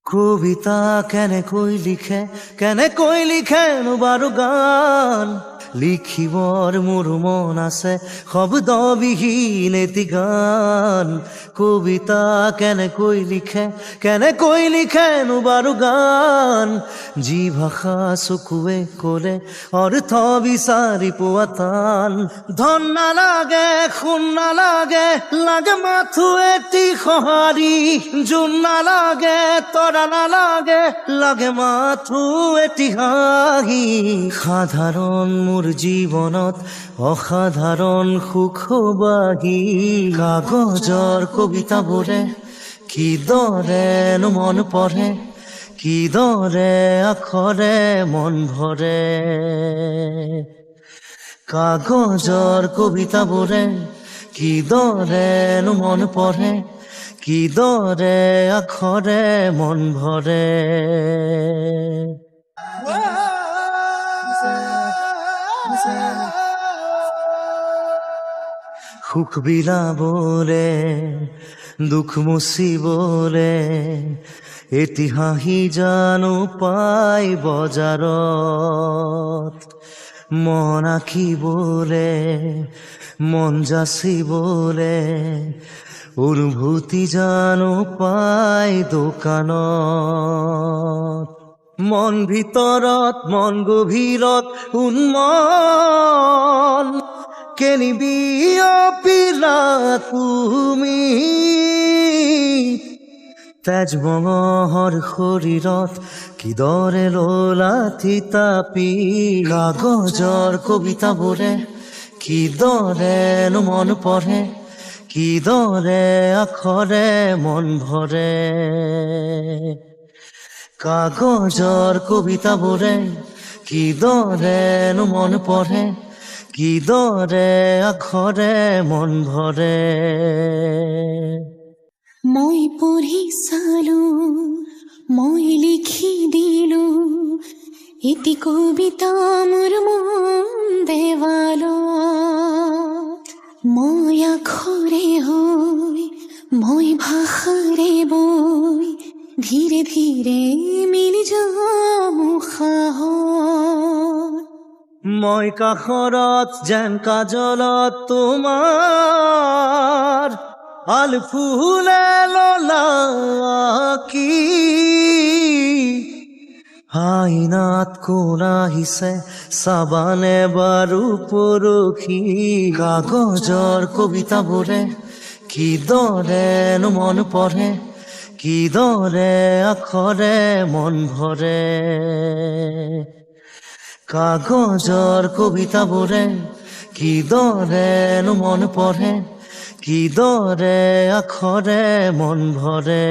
কবিতা কেনে কই লিখে বাৰো গান লিখিবৰ মোৰ মন আছে শব্দবিহীন এটি গান কবিতা কেনে কই লিখে বাৰো গান যি ভাষা চকুৱে ক'লে অৰ্থ বিচাৰি পোৱা টান ধন নালাগে সোণ নালাগে লাগে মাথো এটি সঁহাৰি জোন নালাগে তৰা নালাগে লাগে মাথো এটি হাঁহি সাধাৰণ মোৰ জীৱনত অসাধাৰণ সুখবাহী কাগজৰ কবিতাবোৰে কিদৰেনো মন পঢ়ে কিদৰে আখৰে মন ভৰে কাগজৰ কবিতাবোৰে কিদৰেনো মন পঢ়ে কিদৰে আখৰে মন ভৰে সুখ বিলাবলে দুখ মুচিবলে এটি হাঁহি জানো পাই বজাৰত মন আঁকিবলে মন যাচিবলে অনুভূতি জানো পাই দোকানত মন ভিতৰত মন গভীৰত উন্মন কেনিবি অপিলা তুমি তেজ মঙহৰ শৰীৰত কিদৰে ললা থিতাপি কাগজৰ কবিতাবোৰে কিদৰেনো মন পঢ়ে কিদৰে আখৰে মন ভৰে কাগজৰ কবিতাবোৰে কিদৰেনো মন পঢ়ে কিদৰে আখৰে মন ভৰে মই পঢ়ি চালো মই লিখি দিলো এটি কবিতা মোৰ মন দেৱালত মই আখৰে হৈ মই ভাষাৰে বৈ ধীৰে ধীৰে মিলি যাম উশাহত মই কাষৰত যেন কাজলত তোমাৰ আল ফুলে ললা কি আইনাত কোন আহিছে চাবানে বাৰু পৰখি কাগজৰ কবিতাবোৰে কিদৰেনো মন পঢ়ে কিদৰে আখৰে মন ভৰে কাগজৰ কবিতাবোৰে কিদৰেনো মন পঢ়ে কিদৰে আখৰে মন ভৰে